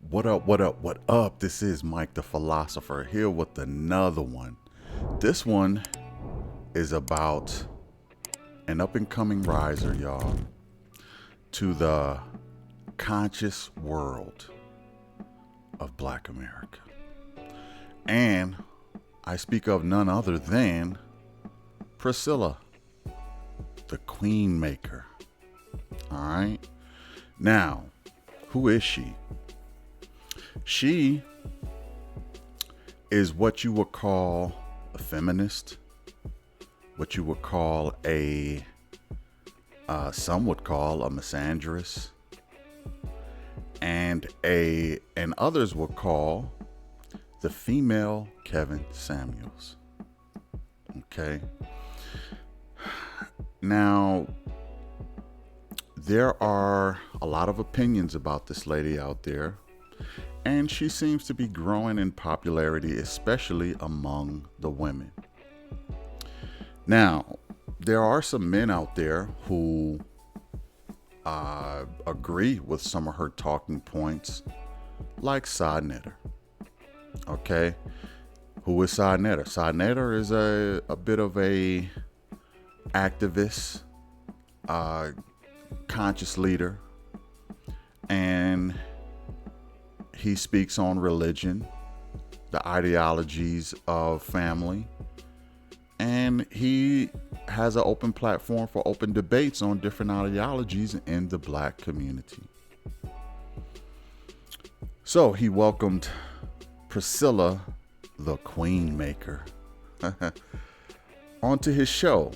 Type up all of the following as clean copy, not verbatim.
What up, what up, what up? This is Mike the Philosopher here with another one. This one is about an up and coming riser, y'all, to the conscious world of Black America. And I speak of none other than Priscilla, the Queen Maker. All right. Now, who is she? She is what you would call a feminist, what you would call some would call a misandrist, and others would call the female Kevin Samuels. Okay. Now, there are a lot of opinions about this lady out there, and she seems to be growing in popularity, especially among the women. Now, there are some men out there who agree with some of her talking points, like Side Okay, who is Side Side is a bit of a activist, conscious leader, and he speaks on religion, the ideologies of family, and he has an open platform for open debates on different ideologies in the Black community. So he welcomed Priscilla, the Queen Maker, onto his show.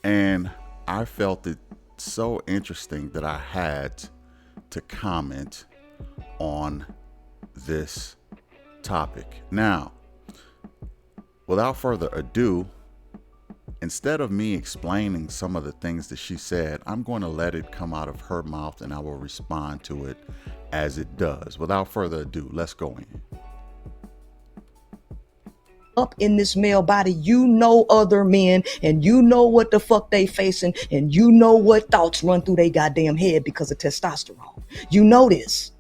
And I felt it so interesting that I had to comment on this topic. Now, without further ado, instead of me explaining some of the things that she said, I'm going to let it come out of her mouth and I will respond to it as it does. Without further ado, let's go in. Up in this male body, you know other men, and you know what the fuck they facing, and you know what thoughts run through their goddamn head because of testosterone. You know this.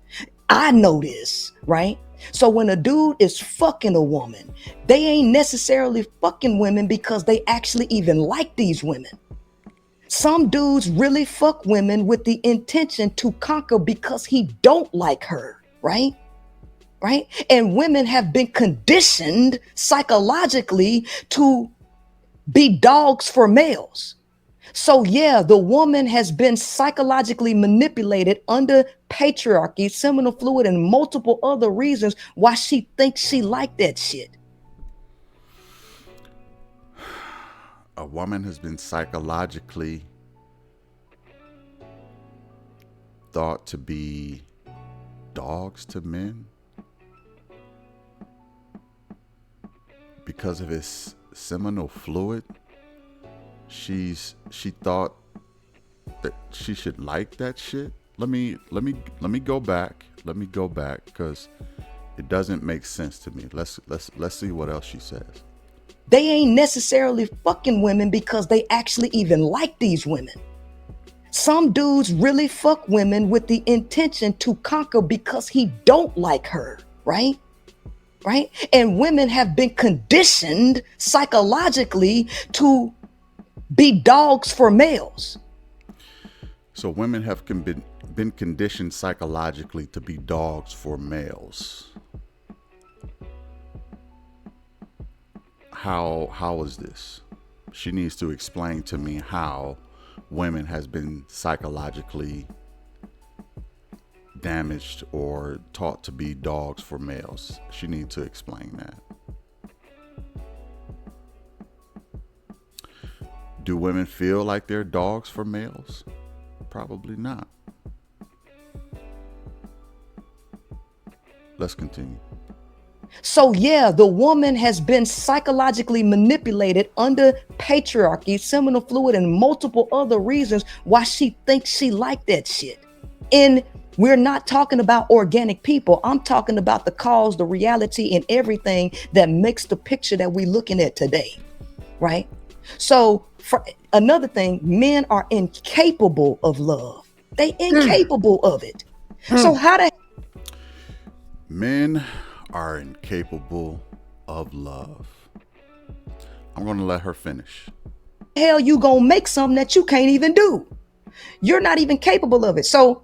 I know this, right? So when a dude is fucking a woman, they ain't necessarily fucking women because they actually even like these women. Some dudes really fuck women with the intention to conquer because he don't like her, right? Right? And women have been conditioned psychologically to be dogs for males. So yeah, the woman has been psychologically manipulated under patriarchy, seminal fluid, and multiple other reasons why she thinks she like that shit. A woman has been psychologically thought to be dogs to men because of his seminal fluid. She thought that she should like that shit. Let me go back. Let me go back because it doesn't make sense to me. Let's see what else she says. They ain't necessarily fucking women because they actually even like these women. Some dudes really fuck women with the intention to conquer because he don't like her, right? Right? And women have been conditioned psychologically to be dogs for males. So women have been conditioned psychologically to be dogs for males. How is this? She needs to explain to me how women has been psychologically damaged or taught to be dogs for males. She needs to explain that. Do women feel like they're dogs for males? Probably not. Let's continue. So yeah, the woman has been psychologically manipulated under patriarchy, seminal fluid, and multiple other reasons why she thinks she like that shit. And we're not talking about organic people. I'm talking about the cause, the reality, and everything that makes the picture that we're looking at today, right? So for another thing, men are incapable of love. They incapable of it. So how the Men are incapable of love. I'm going to let her finish. Hell, you gonna make something that you can't even do. You're not even capable of it. So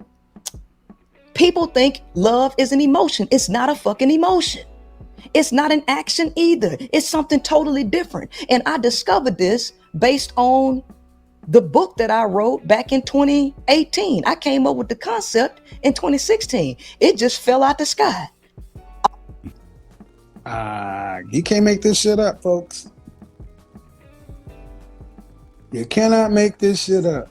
people think love is an emotion. It's not a fucking emotion. It's not an action either. It's something totally different. And I discovered this based on the book that I wrote back in 2018. I came up with the concept in 2016. It just fell out the sky. You can't make this shit up, folks. You cannot make this shit up.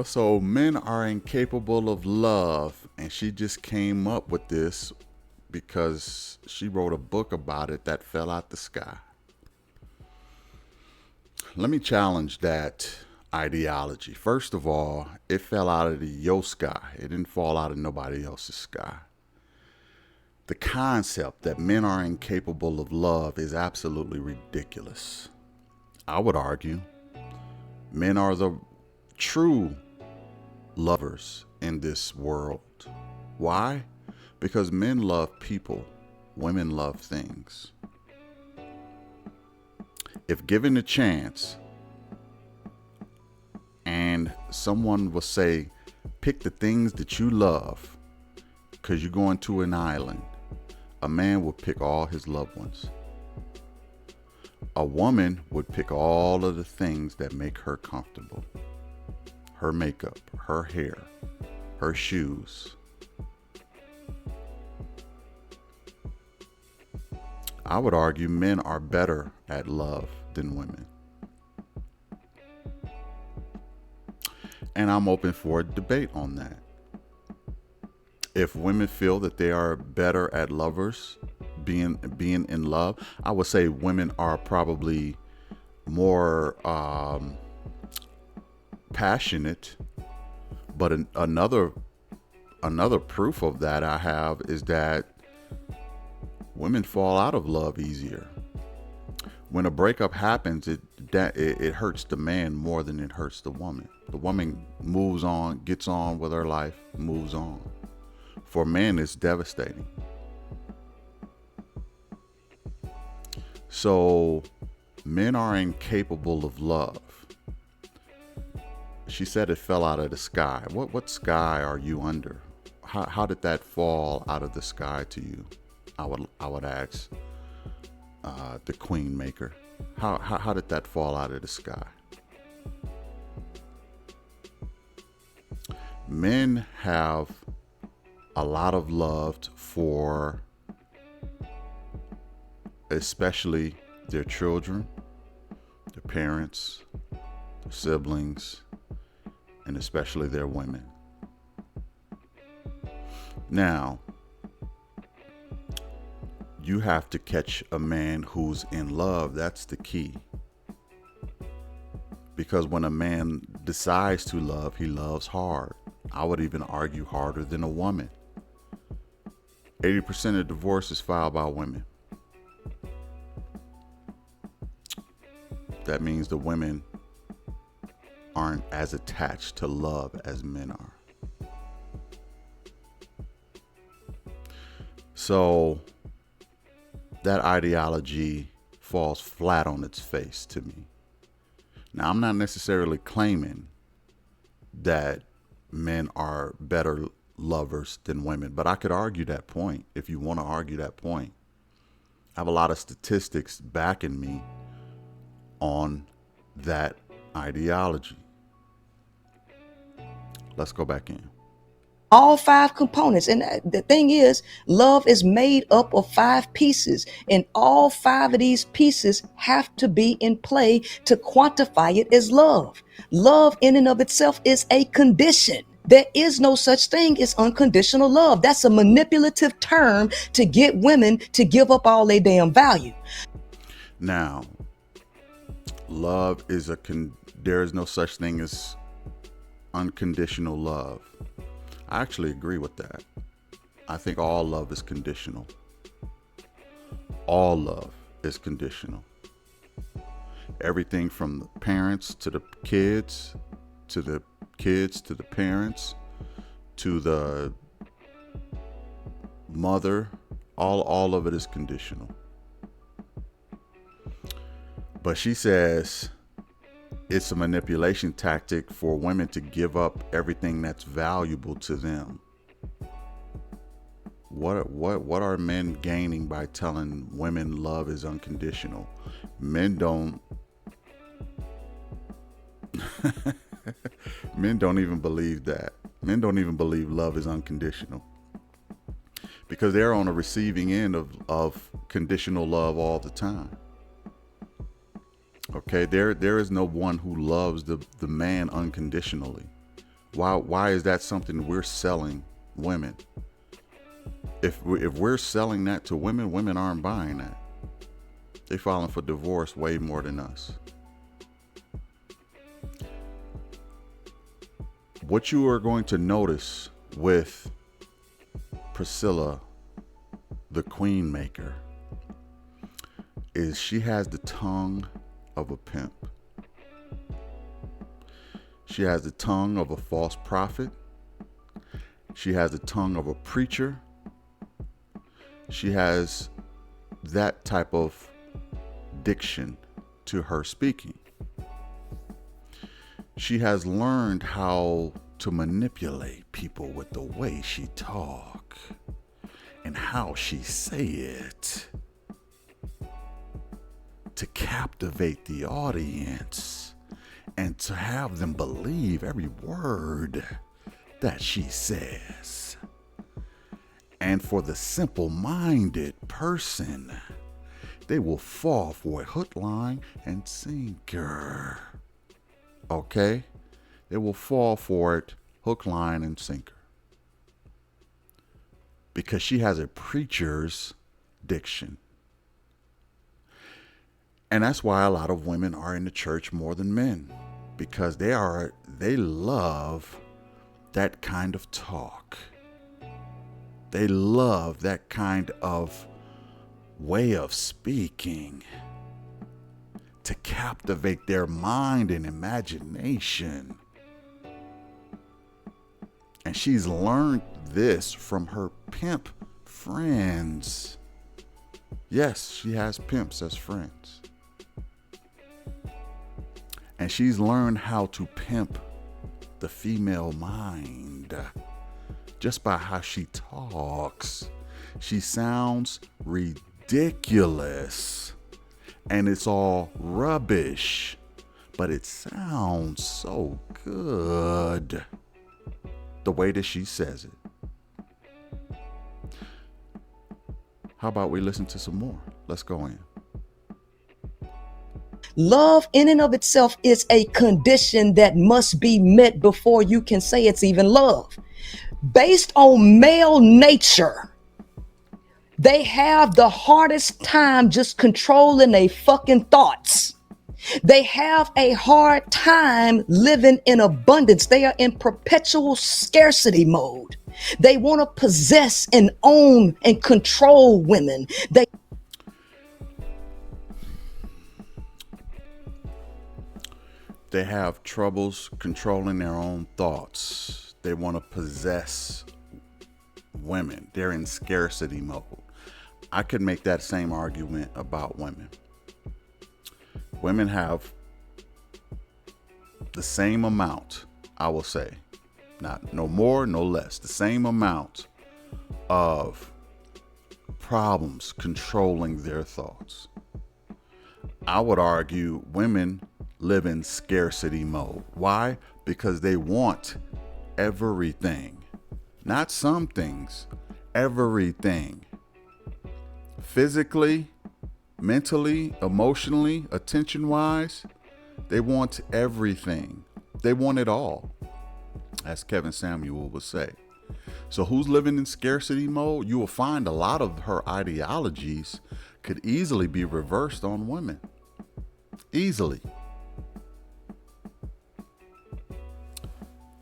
So men are incapable of love, and she just came up with this because she wrote a book about it that fell out the sky. Let me challenge that ideology. First of all, it fell out of your sky. It didn't fall out of nobody else's sky. The concept that men are incapable of love is absolutely ridiculous. I would argue men are the true lovers in this world. Why? Because men love people, women love things. If given a chance and someone will say, pick the things that you love because you're going to an island, a man will pick all his loved ones. A woman would pick all of the things that make her comfortable. Her makeup, her hair, her shoes. I would argue men are better at love than women. And I'm open for a debate on that. If women feel that they are better at lovers, being in love, I would say women are probably more passionate. But another proof of that I have is that women fall out of love easier. When a breakup happens, it hurts the man more than it hurts the woman. The woman moves on, gets on with her life, moves on. For men, it's devastating. So, men are incapable of love. She said it fell out of the sky. What sky are you under? How did that fall out of the sky to you? I would ask the Queen Maker. How did that fall out of the sky? Men have a lot of love for especially their children, their parents, their siblings, and especially their women. Now, you have to catch a man who's in love. That's the key. Because when a man decides to love, he loves hard. I would even argue harder than a woman. 80% of divorces filed by women. That means the women aren't as attached to love as men are. So that ideology falls flat on its face to me. Now, I'm not necessarily claiming that men are better lovers than women, but I could argue that point if you want to argue that point. I have a lot of statistics backing me on that ideology. Let's go back in. All 5 components. And the thing is, love is made up of 5 pieces. And all 5 of these pieces have to be in play to quantify it as love. Love in and of itself is a condition. There is no such thing as unconditional love. That's a manipulative term to get women to give up all their damn value. Now, love is there is no such thing as unconditional love. I actually agree with that. I think all love is conditional. All love is conditional. Everything from the parents to the kids, to the kids to the parents, to the mother, all of it is conditional. But she says it's a manipulation tactic for women to give up everything that's valuable to them. What are men gaining by telling women love is unconditional? Men don't men don't even believe that. Men don't even believe love is unconditional because they're on the receiving end of conditional love all the time. Okay, there is no one who loves the man unconditionally. Why is that something we're selling women? If we're selling that to women, women aren't buying that. They're filing for divorce way more than us. What you are going to notice with Priscilla, the queen maker, is she has the tongue of a pimp. She has the tongue of a false prophet. She has the tongue of a preacher. She has that type of diction to her speaking. She has learned how to manipulate people with the way she talk and how she say it to captivate the audience and to have them believe every word that she says. And for the simple-minded person, they will fall for a hook, line, and sinker. Okay? They will fall for it, hook, line, and sinker. Because she has a preacher's diction. And that's why a lot of women are in the church more than men. Because they love that kind of talk. They love that kind of way of speaking to captivate their mind and imagination. And she's learned this from her pimp friends. Yes, she has pimps as friends. And she's learned how to pimp the female mind just by how she talks. She sounds ridiculous and it's all rubbish, but it sounds so good the way that she says it. How about we listen to some more? Let's go in. Love in and of itself is a condition that must be met before you can say it's even love. Based on male nature, they have the hardest time just controlling their fucking thoughts. They have a hard time living in abundance. They are in perpetual scarcity mode. They want to possess and own and control women. They have troubles controlling their own thoughts. They want to possess women. They're in scarcity mode. I could make that same argument about women. Women have the same amount, I will say, not no more, no less, the same amount of problems controlling their thoughts. I would argue women live in scarcity mode. Why? Because they want everything, not some things, everything. Physically, mentally, emotionally, attention-wise, they want everything. They want it all, as Kevin Samuel would say. So who's living in scarcity mode? You will find a lot of her ideologies could easily be reversed on women. Easily.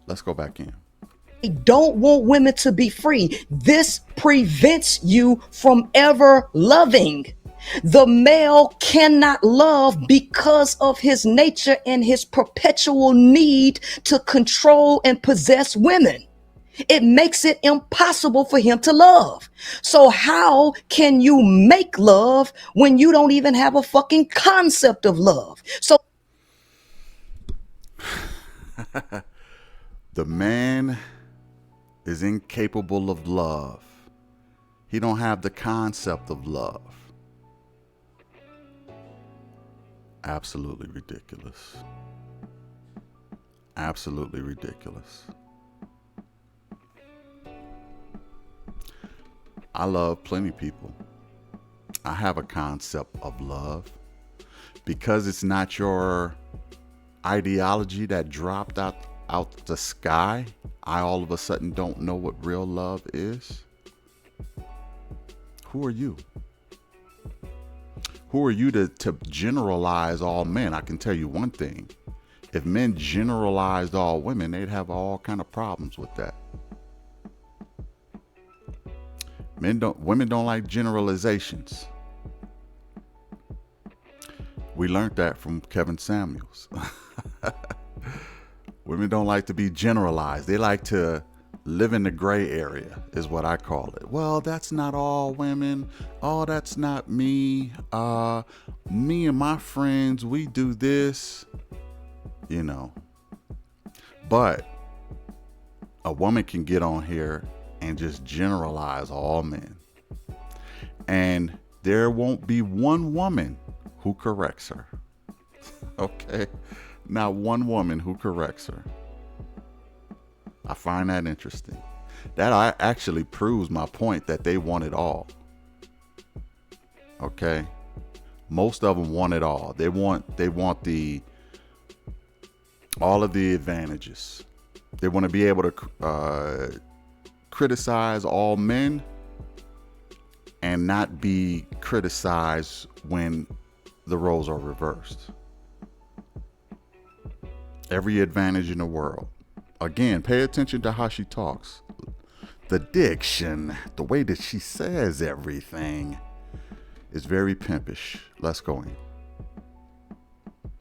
Let's go back in. They don't want women to be free. This prevents you from ever loving. The male cannot love because of his nature and his perpetual need to control and possess women. It makes it impossible for him to love. So how can you make love when you don't even have a fucking concept of love? So The man is incapable of love. He don't have the concept of love. Absolutely ridiculous. Absolutely ridiculous. I love plenty people. I have a concept of love. Because it's not your ideology that dropped out the sky, I all of a sudden don't know what real love is. Who are you? Who are you to generalize all men? I can tell you one thing. If men generalized all women, they'd have all kind of problems with that. Women don't like generalizations. We learned that from Kevin Samuels. Women don't like to be generalized. They like to live in the gray area, is what I call it. Well, that's not all women. Oh, that's not me. Me and my friends, we do this, you know. But a woman can get on here and just generalize all men. And there won't be one woman who corrects her. Okay? Not one woman who corrects her. I find that interesting. That actually proves my point that they want it all. Okay? Most of them want it all. They want all of the advantages. They want to be able to criticize all men and not be criticized when the roles are reversed. Every advantage in the world. Again, pay attention to how she talks. The diction, the way that she says everything is very pimpish. Let's go in.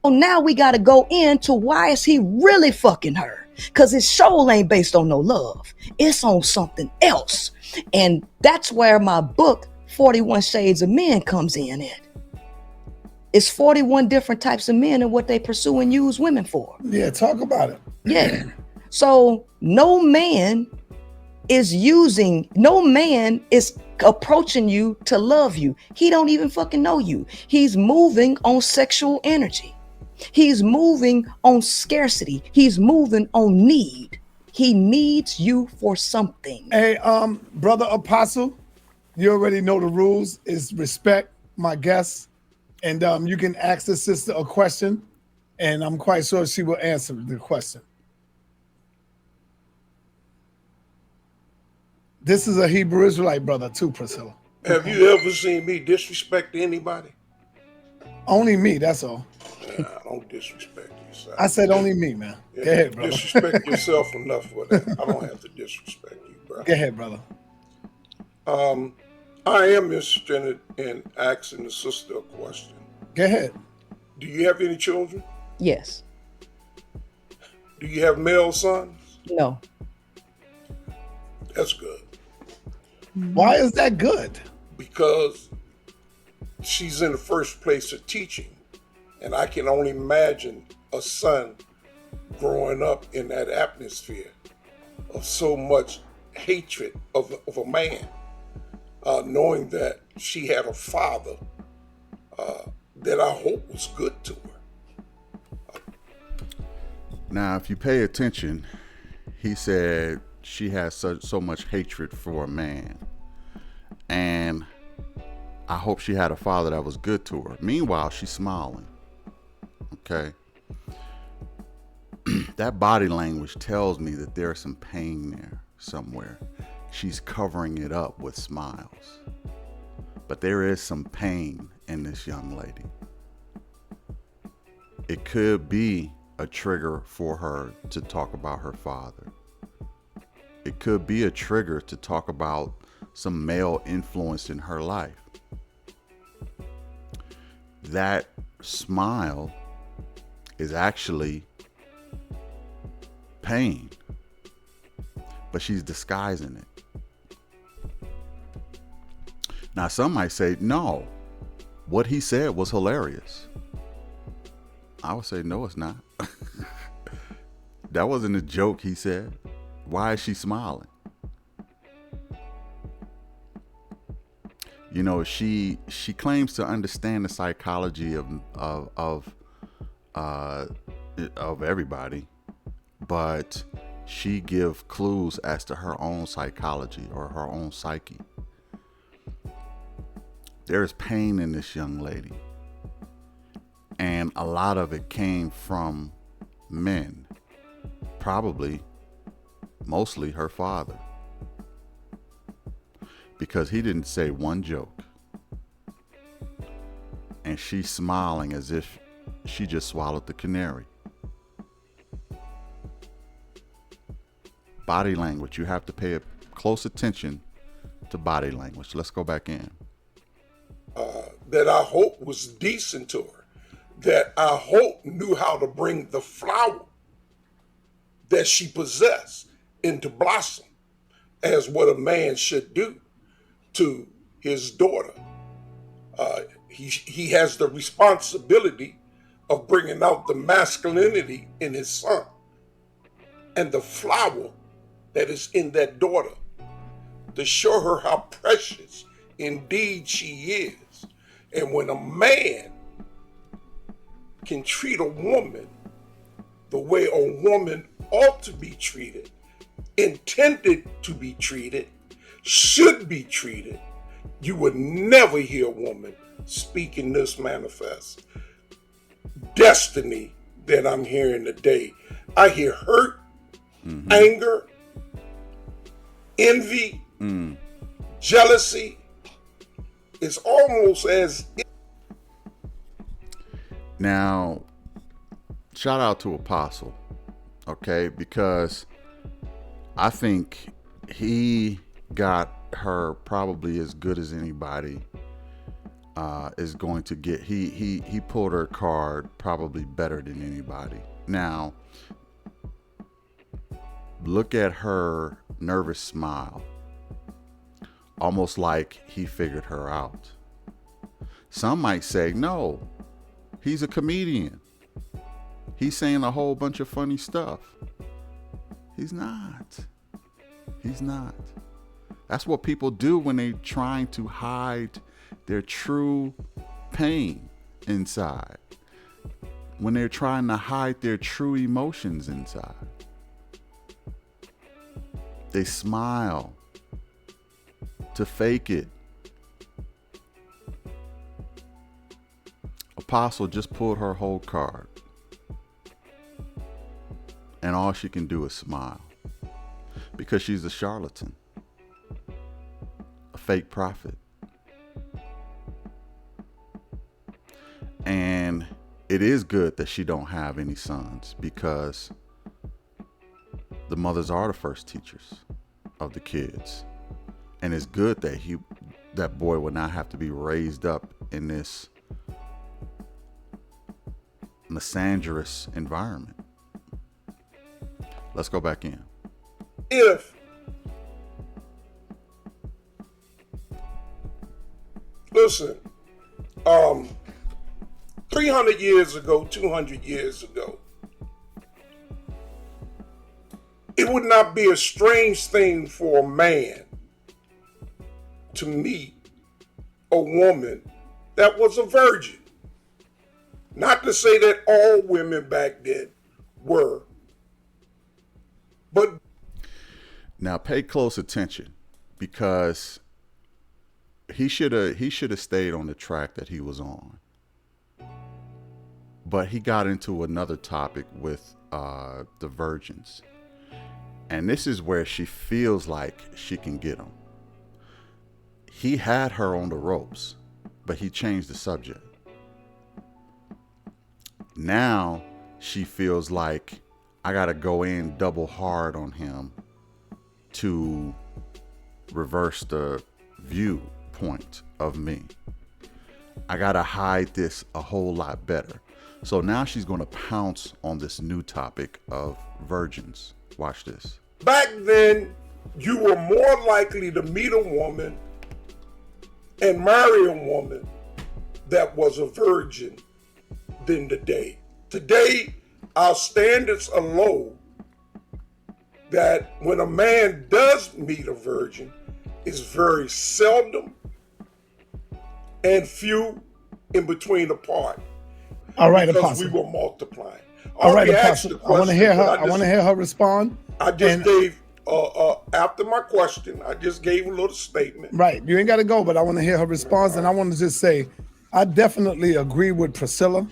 now we got to go into why is he really fucking her? Because his show ain't based on no love. It's on something else. And that's where my book, 41 Shades of Men, comes in at. It's 41 different types of men and what they pursue and use women for. Yeah, talk about it. Yeah. So no man is approaching you to love you. He don't even fucking know you. He's moving on sexual energy. He's moving on scarcity. He's moving on need. He needs you for something. Hey, brother Apostle, you already know the rules. Is respect my guests, and you can ask the sister a question, and I'm quite sure she will answer the question. This is a Hebrew Israelite brother too, Priscilla. Have you ever seen me disrespect anybody? Only me, that's all. I don't disrespect you, son. I said only me, man. Yeah, Go ahead, brother. Disrespect yourself enough for that. I don't have to disrespect you, bro. Go ahead, brother. I am interested in asking the sister a question. Go ahead. Do you have any children? Yes. Do you have male sons? No. That's good. Why is that good? Because she's in the first place of teaching. And I can only imagine a son growing up in that atmosphere of so much hatred of a man, knowing that she had a father that I hope was good to her. Now, if you pay attention, he said she has so much hatred for a man. And I hope she had a father that was good to her. Meanwhile, she's smiling. Okay. That body language tells me that there's some pain there somewhere. She's covering it up with smiles. But there is some pain in this young lady. It could be a trigger for her to talk about her father. It could be a trigger to talk about some male influence in her life. That smile is actually pain. but she's disguising it. Now, some might say, no, what he said was hilarious. I would say, no, it's not. That wasn't a joke he said. Why is she smiling? You know, she claims to understand the psychology of everybody, but she give clues as to her own psychology or her own psyche. There's pain in this young lady, and a lot of it came from men, probably mostly her father, because he didn't say one joke, and she's smiling as if she just swallowed the canary. Body language, you have to pay close attention to body language. Let's go back in. That I hope was decent to her, that I hope knew how to bring the flower that she possessed into blossom, as what a man should do to his daughter. He has the responsibility of bringing out the masculinity in his son and the flower that is in that daughter, to show her how precious indeed she is. And when a man can treat a woman the way a woman ought to be treated, intended to be treated, should be treated, you would never hear a woman speaking this manifest destiny that I'm hearing today. I hear hurt, anger, envy, jealousy. It's almost as if... Now, shout out to Apostle, okay? Because I think he got her probably as good as anybody is going to get. He pulled her card probably better than anybody. Now, look at her nervous smile. Almost like he figured her out. Some might say, no, he's a comedian. He's saying a whole bunch of funny stuff. He's not. He's not. That's what people do when they're trying to hide their true pain inside. When they're trying to hide their true emotions inside. They smile to fake it. Apostle just pulled her whole card, and all she can do is smile, because she's a charlatan, a fake prophet. And it is good that she don't have any sons, because the mothers are the first teachers of the kids. And it's good that that boy would not have to be raised up in this misandrous environment. Let's go back in. If, listen, 300 years ago, 200 years ago, it would not be a strange thing for a man to meet a woman that was a virgin. Not to say that all women back then were, but... Now pay close attention, because he should have stayed on the track that he was on. But he got into another topic with the virgins. And this is where she feels like she can get him. He had her on the ropes, but he changed the subject. Now she feels like I got to go in double hard on him to reverse the viewpoint of me. I got to hide this a whole lot better. So now she's going to pounce on this new topic of virgins. Watch this. Back then, you were more likely to meet a woman and marry a woman that was a virgin than today. Today, our standards are low, that when a man does meet a virgin, it's very seldom and few in between apart. All right, because Apostle. we were multiplying. All right, asked the Apostle. I want to question, hear her. but I want to hear her respond. I just And- gave after my question, I just gave a little statement. Right. You ain't got to go, but I want to hear her response. And I want to just say, I definitely agree with Priscilla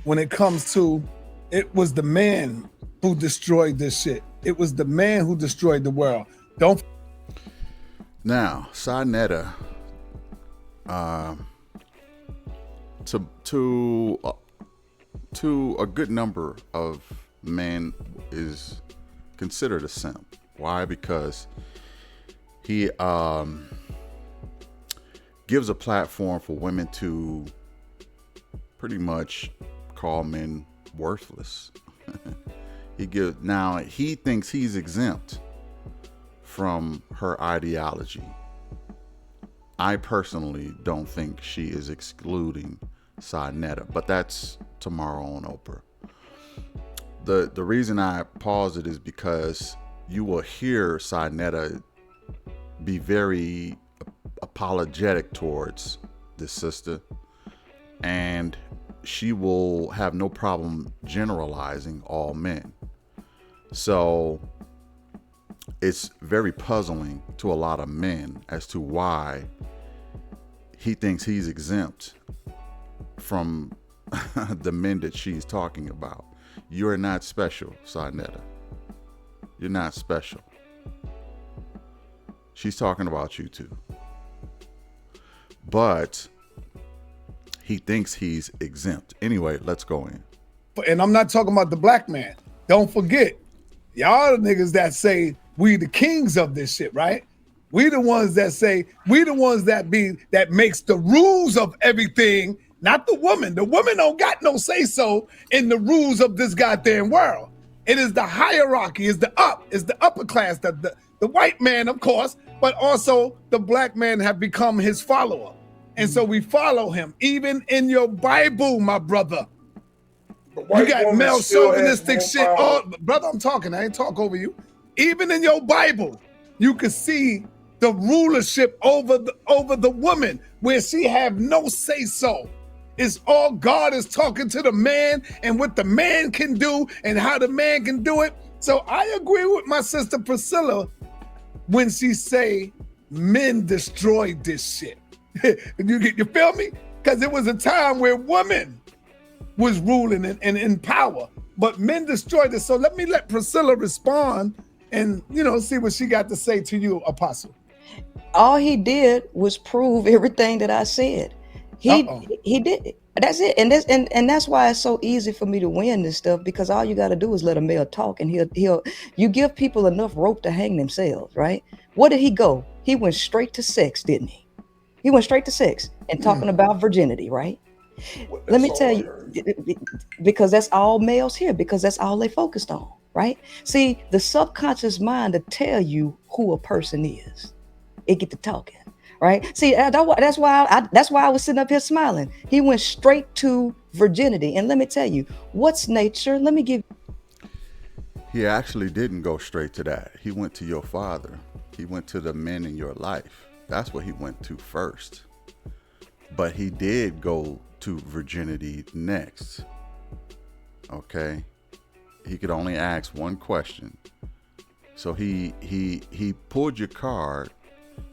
when it comes to it was the man who destroyed this shit. It was the man who destroyed the world. Don't. Now, Sinetta, to a good number of men is considered a simp. Why? Because he gives a platform for women to pretty much call men worthless. He thinks he's exempt from her ideology. I personally don't think she is excluding Sinetta, but that's tomorrow on Oprah. The reason I pause it is because you will hear Sinetta be very apologetic towards this sister, and she will have no problem generalizing all men. So it's very puzzling to a lot of men as to why he thinks he's exempt from the men that she's talking about. You're not special, Sinetta. You're not special. She's talking about you too. But he thinks he's exempt. Anyway, let's go in. And I'm not talking about the black man. Don't forget, y'all the niggas that say we the kings of this shit, right? We the ones that say, we the ones that makes the rules of everything, not the woman. The woman don't got no say so in the rules of this goddamn world. It is the hierarchy, it's the upper class, the white man, of course, but also the black man have become his follower. And so we follow him. Even in your Bible, my brother. You got male chauvinistic shit. Oh, brother, I'm talking. I ain't talk over you. Even in your Bible, you can see the rulership over the woman, where she have no say so. It's all God is talking to the man and what the man can do and how the man can do it. So I agree with my sister Priscilla when she say men destroyed this shit. You feel me? Because it was a time where women was ruling and in power, but men destroyed it. So let Priscilla respond and see what she got to say to you, Apostle. All he did was prove everything that I said. He did. That's it. And that's why it's so easy for me to win this stuff, because all you got to do is let a male talk, and you give people enough rope to hang themselves, right? What did he go? He went straight to sex, didn't he? He went straight to sex and talking about virginity, right? Let me tell you, because that's all males here, because that's all they focused on, right? See, the subconscious mind to tell you who a person is. It get to talking, right? See, that's why I was sitting up here smiling. He went straight to virginity. And let me tell you, what's nature? Let me give. He actually didn't go straight to that. He went to your father. He went to the men in your life. That's what he went to first. But he did go to virginity next. Okay? He could only ask one question. So he pulled your card,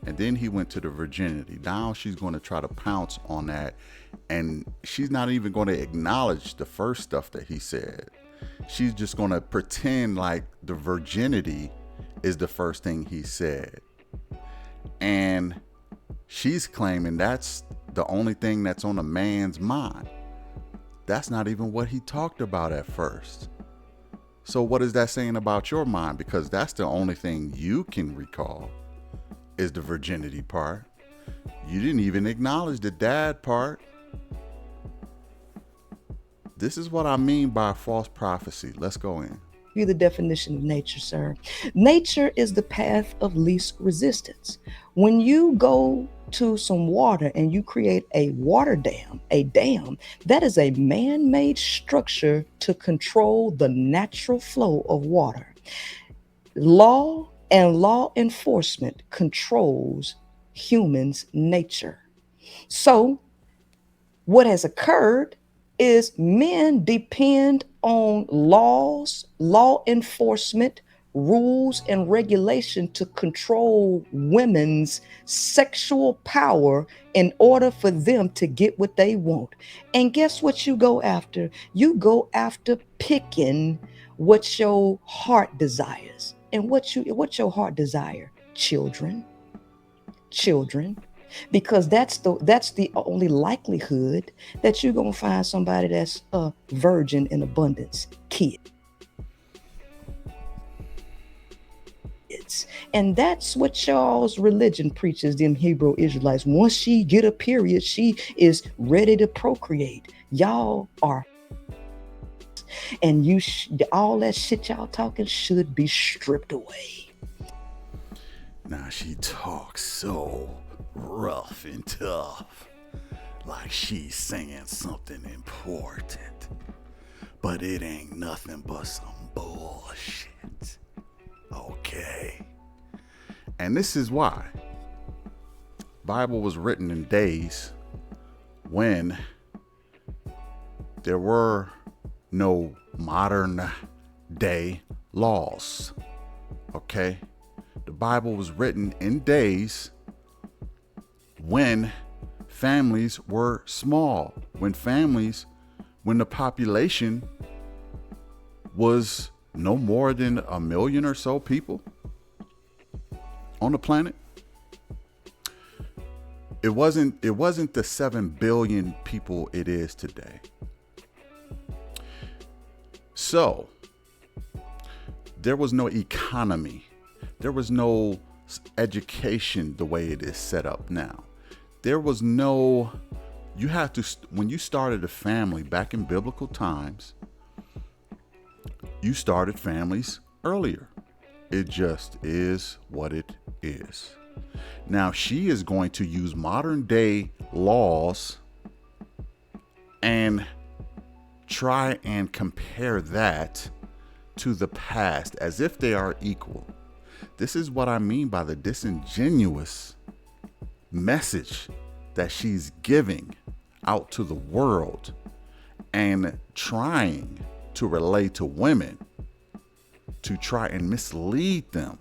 and then he went to the virginity. Now she's going to try to pounce on that, and she's not even going to acknowledge the first stuff that he said. She's just going to pretend like the virginity is the first thing he said. And she's claiming that's the only thing that's on a man's mind. That's not even what he talked about at first. So what is that saying about your mind? Because that's the only thing you can recall is the virginity part. You didn't even acknowledge the dad part. This is what I mean by false prophecy. Let's go in. you the definition of nature, sir. Nature is the path of least resistance. When you go to some water and you create a dam, that is a man made structure to control the natural flow of water. Law and law enforcement controls humans' nature. So, what has occurred is men depend on laws, law enforcement, rules, and regulation to control women's sexual power in order for them to get what they want. And guess what you go after? You go after picking what your heart desires. And what your heart desire? Children, because that's the only likelihood that you're gonna find somebody that's a virgin in abundance, kids. And that's what y'all's religion preaches, them Hebrew Israelites. Once she get a period, she is ready to procreate. Y'all are, and all that shit y'all talking should be stripped away. Now she talks so rough and tough, like she's saying something important, but it ain't nothing but some bullshit. Okay. And this is why Bible was written in days when there were no modern day laws. Okay? The Bible was written in days when families were small, when the population was no more than 1 million or so people on the planet. It wasn't the 7 billion people it is today. So there was no economy. There was no education the way it is set up now. There was no, you had to, when you started a family back in biblical times, you started families earlier. It just is what it is. Now she is going to use modern day laws and try and compare that to the past as if they are equal. This is what I mean by the disingenuous message that she's giving out to the world and trying to relate to women to try and mislead them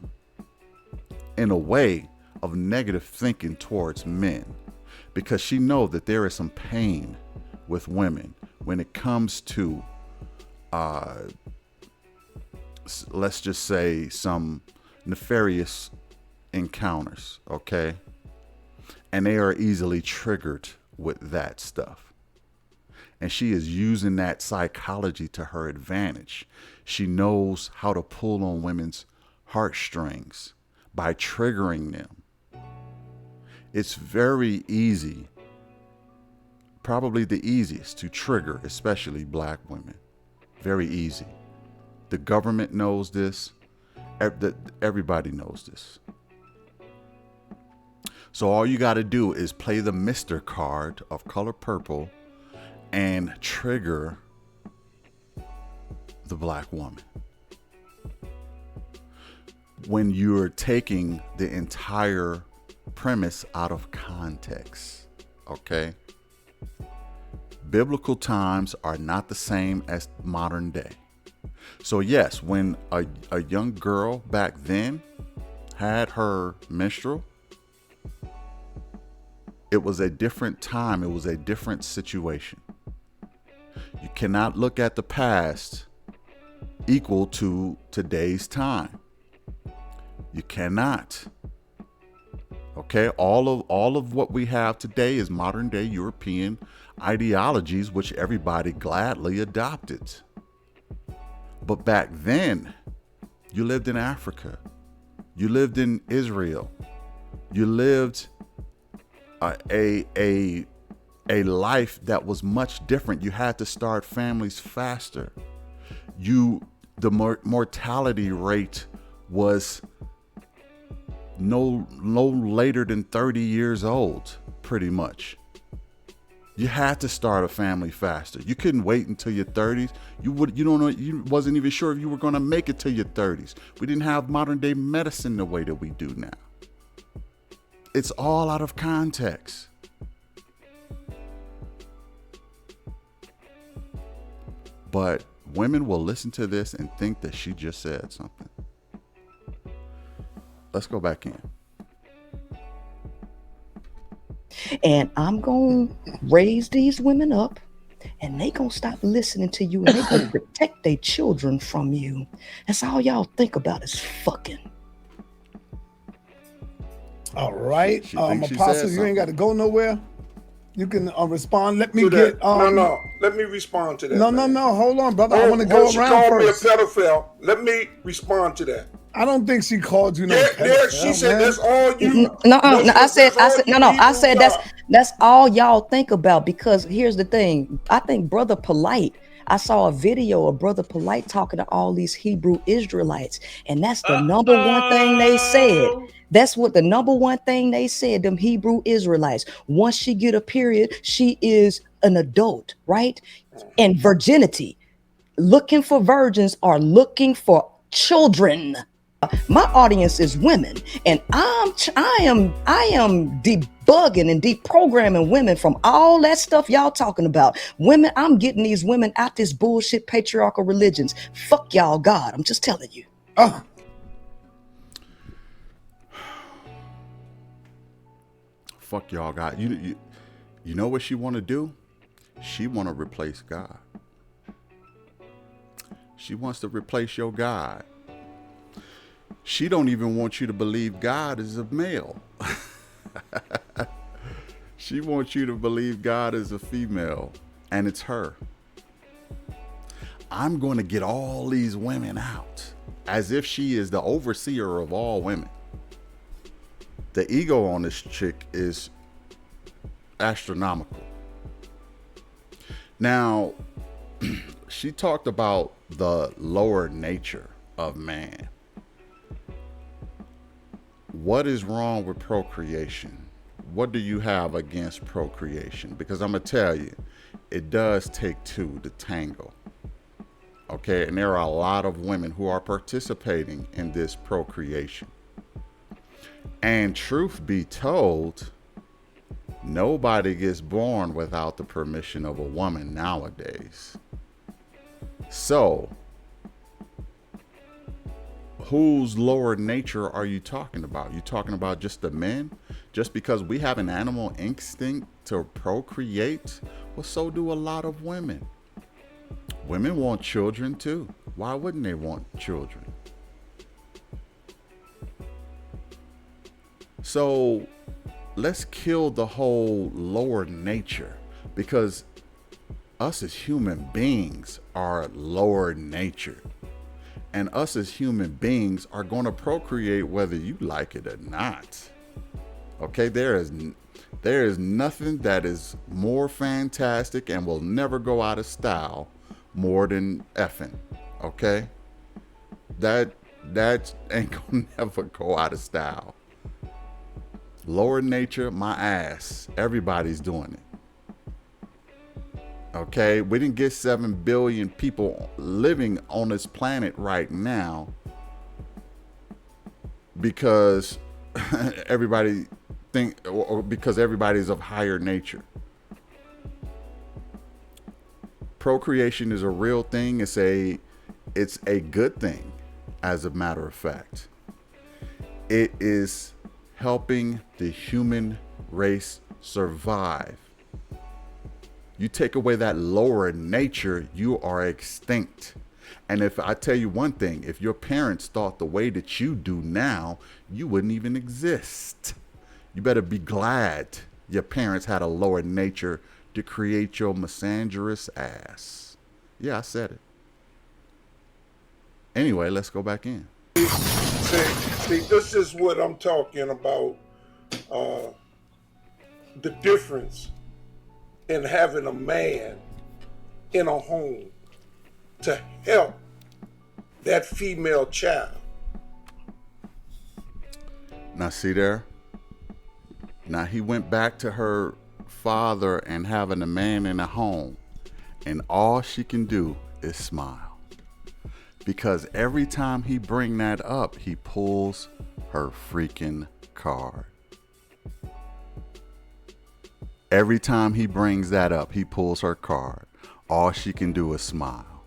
in a way of negative thinking towards men, because she knows that there is some pain with women when it comes to let's just say some nefarious encounters, okay? And they are easily triggered with that stuff. And she is using that psychology to her advantage. She knows how to pull on women's heartstrings by triggering them. It's very easy, probably the easiest to trigger, especially black women. Very easy. The government knows this. Everybody knows this. So all you got to do is play the Mr. card of color purple and trigger the black woman. When you're taking the entire premise out of context, okay? Biblical times are not the same as modern day. So yes, when a young girl back then had her menstrual, it was a different time. It was a different situation. You cannot look at the past equal to today's time. You cannot. Okay, all of what we have today is modern day European ideologies, which everybody gladly adopted. But back then, you lived in Africa. You lived in Israel. You lived a life that was much different. You had to start families faster. You the mortality rate was no later than 30 years old, pretty much. You had to start a family faster. You couldn't wait until your 30s. You wasn't even sure if you were going to make it to your 30s. We didn't have modern day medicine the way that we do now. It's all out of context. But women will listen to this and think that she just said something. Let's go back in. And I'm going to raise these women up, and they going to stop listening to you, and they going to protect their children from you. That's all y'all think about is fucking. All right. She thinks she Apostle, said you ain't got to go nowhere. You can respond. Let me To get. that. No. Let me respond to that. No. Hold on, brother. I want to go She around called first. me a pedophile. Let me respond to that. I don't think she called you no Yeah, pedophile, she said man. that's all you. No, I said that's that's all y'all think about, because here's the thing. I think Brother Polite, I saw a video of Brother Polite talking to all these Hebrew Israelites, and that's the number one thing they said. That's what the number one thing they said, them Hebrew Israelites. Once she get a period, she is an adult, right? And virginity. Looking for virgins are looking for children. My audience is women, and I am debugging and deprogramming women from all that stuff y'all talking about. Women, I'm getting these women out this bullshit patriarchal religions. Fuck y'all God. I'm just telling you. Oh, Fuck y'all God. You know what she want to do? She want to replace God. She wants to replace your God. She don't even want you to believe God is a male. She wants you to believe God is a female, and it's her. I'm going to get all these women out as if she is the overseer of all women. The ego on this chick is astronomical. Now, she talked about the lower nature of man. What is wrong with procreation? What do you have against procreation? Because I'm going to tell you, it does take two to tango. Okay, and there are a lot of women who are participating in this procreation. And truth be told, nobody gets born without the permission of a woman nowadays. So, whose lower nature are you talking about? You talking about just the men? Just because we have an animal instinct to procreate? Well, so do a lot of women. Women want children too. Why wouldn't they want children? So let's kill the whole lower nature, because us as human beings are lower nature. And us as human beings are going to procreate whether you like it or not. Okay, there is nothing that is more fantastic and will never go out of style more than effing. Okay? That ain't gonna never go out of style. Lower nature, my ass. Everybody's doing it. Okay, we didn't get 7 billion people living on this planet right now because everybody or because everybody's of higher nature. Procreation is a real thing. It's a good thing, as a matter of fact. It is helping the human race survive. You take away that lower nature, you are extinct. And if I tell you one thing, if your parents thought the way that you do now, you wouldn't even exist. You better be glad your parents had a lower nature to create your misandrous ass. Yeah, I said it. Anyway, let's go back in. See, this is what I'm talking about. The difference in having a man in a home to help that female child. Now see there? Now he went back to her father and having a man in a home, and all she can do is smile. Because every time he bring that up, he pulls her freaking card. Every time he brings that up, he pulls her card. All she can do is smile.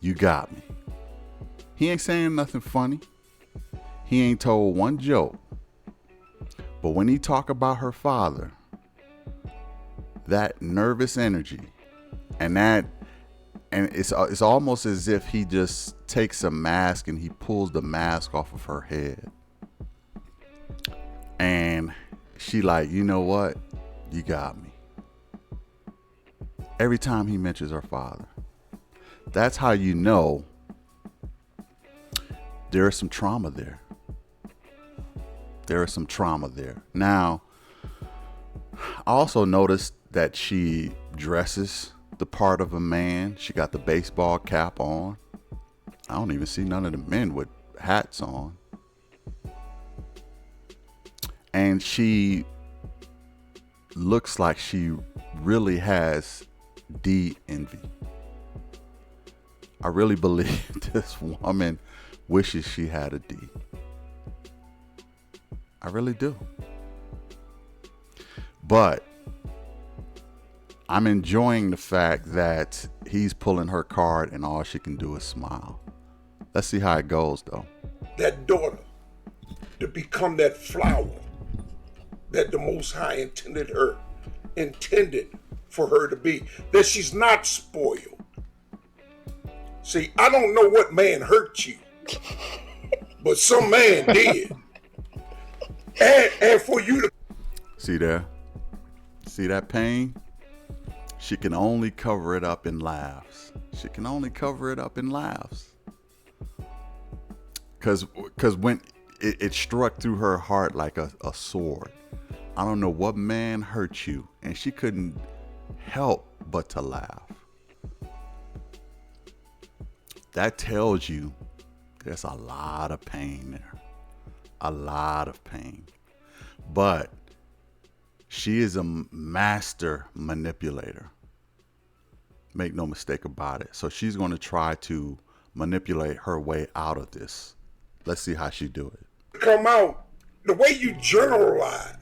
You got me. He ain't saying nothing funny. He ain't told one joke. But when he talk about her father, that nervous energy and it's almost as if he just takes a mask and he pulls the mask off of her head. And she like, you know what? You got me. Every time he mentions her father. That's how you know there is some trauma there. There is some trauma there. Now, I also noticed that she dresses the part of a man. She got the baseball cap on. I don't even see none of the men with hats on. And she looks like she really has D envy. I really believe this woman wishes she had a D. I really do. But I'm enjoying the fact that he's pulling her card and all she can do is smile. Let's see how it goes, though. That daughter to become that flower that the Most High intended for her to be. That she's not spoiled. See, I don't know what man hurt you, but some man did. And for you to see there, see that pain? She can only cover it up in laughs. She can only cover it up in laughs. Cause when it struck through her heart like a sword. I don't know what man hurt you, and she couldn't help but to laugh. That tells you there's a lot of pain there. A lot of pain. But she is a master manipulator. Make no mistake about it. So she's going to try to manipulate her way out of this. Let's see how she do it. Come out, the way you generalize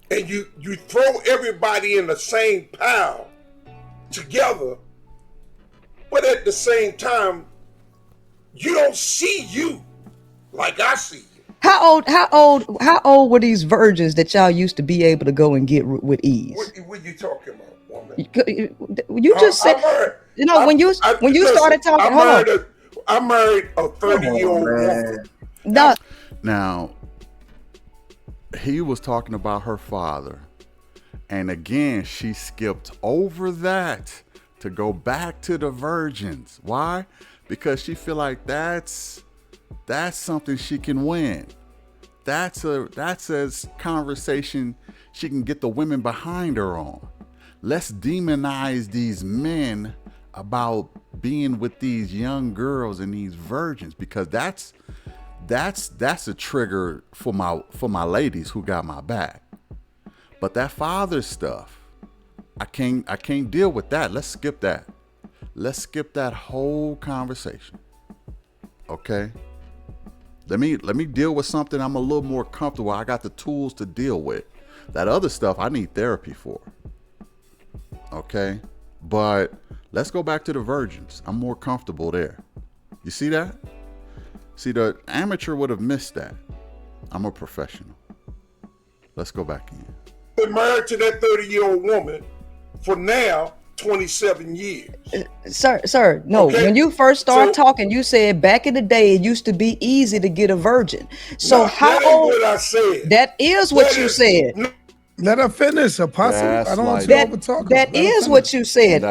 and you throw everybody in the same pile together, but at the same time, you don't see you like I see you. How old were these virgins that y'all used to be able to go and get with ease? What you talking about, woman? You just said, when you started talking. I married a 30-year-old woman. No. Now, he was talking about her father. And again, she skipped over that to go back to the virgins. Why? Because she feel like that's something she can win. That's a conversation she can get the women behind her on. Let's demonize these men about being with these young girls and these virgins, because that's a trigger for my ladies who got my back. But that father stuff, I can't deal with that. Let's skip that. Let's skip that whole conversation. Okay? Let me deal with something I'm a little more comfortable. I got the tools to deal with. That other stuff I need therapy for. Okay? But let's go back to the virgins. I'm more comfortable there. You see that? See, the amateur would have missed that. I'm a professional. Let's go back in. Been married to that 30-year-old woman for now 27 years. Sir, no. Okay. When you first started talking, you said back in the day it used to be easy to get a virgin. So how old? What I said. That is what you said. Let her finish, Apostle. I don't want you to overtalk. That is what you said.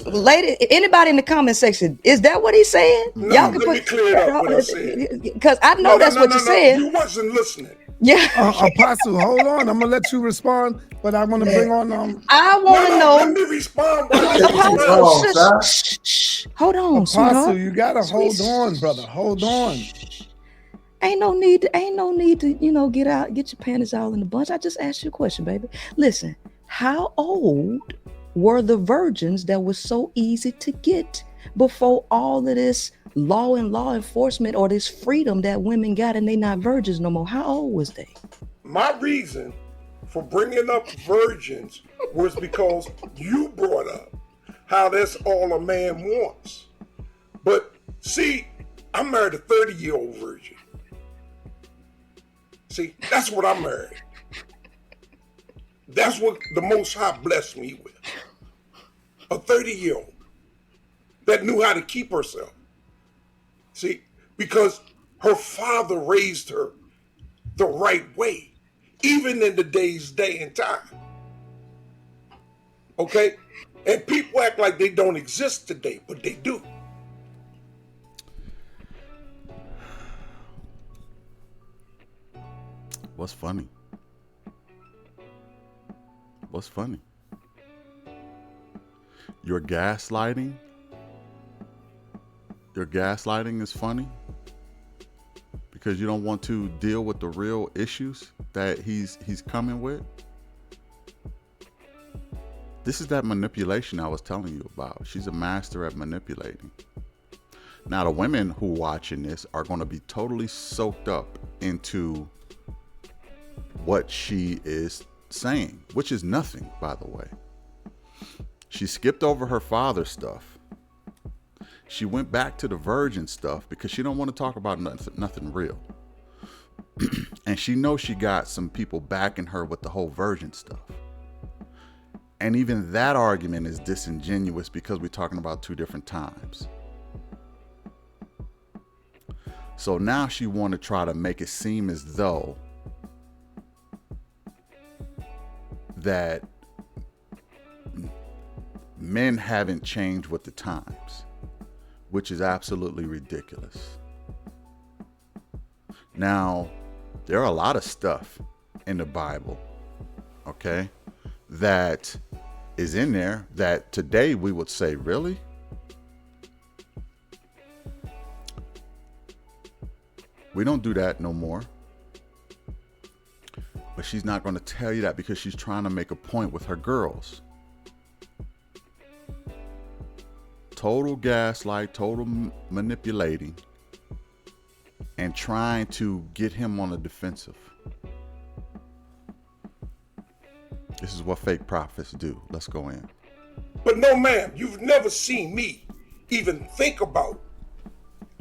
Lady, anybody in the comment section, is that what he's saying? No, y'all can let me clear it up what I said. Because I know that's what you said. You wasn't listening. Yeah. Apostle, hold on. I'm gonna let you respond, but I want to bring on I want to Let know. me respond. Let me Taking too Apostle, respond. long, shush, sir. shh, shh. Hold on, Apostle. sweetheart. You gotta Sweet. hold on, brother. Hold on. Ain't no need to, get your panties all in the bunch. I just asked you a question, baby. Listen, how old were the virgins that was so easy to get before all of this law and law enforcement or this freedom that women got and they not virgins no more? How old was they? My reason for bringing up virgins was because you brought up how that's all a man wants. But see, I'm married a 30-year-old virgin. See, that's what I'm married. That's what the Most High blessed me with. A 30-year-old that knew how to keep herself. See, because her father raised her the right way, even in today's day and time. Okay? And people act like they don't exist today, but they do. What's funny? What's funny? Your gaslighting? Your gaslighting is funny because you don't want to deal with the real issues that he's coming with. This is that manipulation I was telling you about. She's a master at manipulating. Now the women who are watching this are going to be totally soaked up into what she is saying, which is nothing, by the way. She skipped over her father's stuff. She went back to the virgin stuff because she don't want to talk about nothing real. And she knows she got some people backing her with the whole virgin stuff. And even that argument is disingenuous because we're talking about two different times. So now she want to try to make it seem as though that men haven't changed with the times, which is absolutely ridiculous. Now, there are a lot of stuff in the Bible, okay, that is in there that today we would say, really? We don't do that no more. But she's not going to tell you that because she's trying to make a point with her girls. Total gaslight, total manipulating, and trying to get him on the defensive. This is what fake prophets do. Let's go in. But no, ma'am, you've never seen me even think about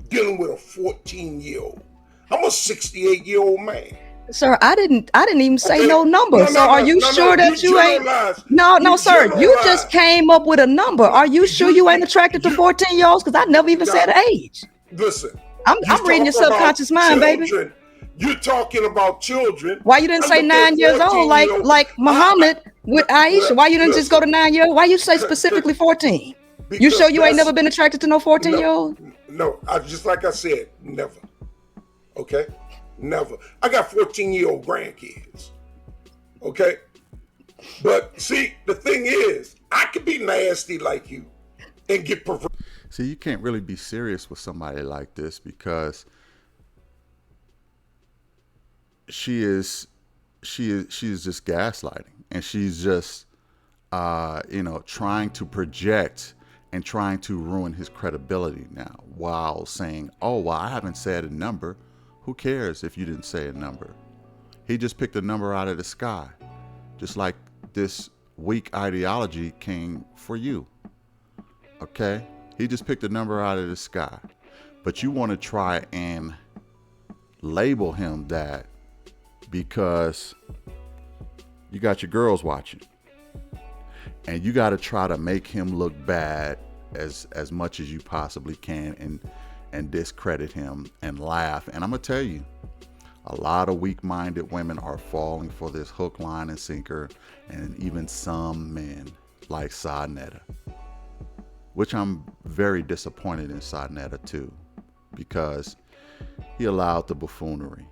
dealing with a 14-year-old. I'm a 68-year-old man. Sir, I didn't even say Okay? no number. So are you sure that you ain't? generalize. No, You sir. You just generalize. came up with a number. Are you sure you ain't attracted to 14-year-olds? Because I never even said age. Listen, I'm reading your talk about subconscious mind, baby. children. You're talking about children. Why you didn't I say look at 9 years old 14-year-old. like Muhammad with Aisha? Why you didn't just go to 9 years? Why you say specifically 14? You sure you ain't never been attracted to no 14-year-old? No, just like I said, never. Okay? Never. I got 14-year-old grandkids. Okay? But see, the thing is, I could be nasty like you and get perverted. See, you can't really be serious with somebody like this because she is just gaslighting, and she's just trying to project and trying to ruin his credibility now while saying, oh, well, I haven't said a number. Who cares if you didn't say a number? He just picked a number out of the sky, just like this weak ideology came for you. Okay? He just picked a number out of the sky. But you want to try and label him that because you got your girls watching. And you got to try to make him look bad as much as you possibly can and discredit him and laugh. And I'm going to tell you, a lot of weak-minded women are falling for this hook, line, and sinker, and even some men like Sadnetta, which I'm very disappointed in Sadnetta too, because he allowed the buffoonery.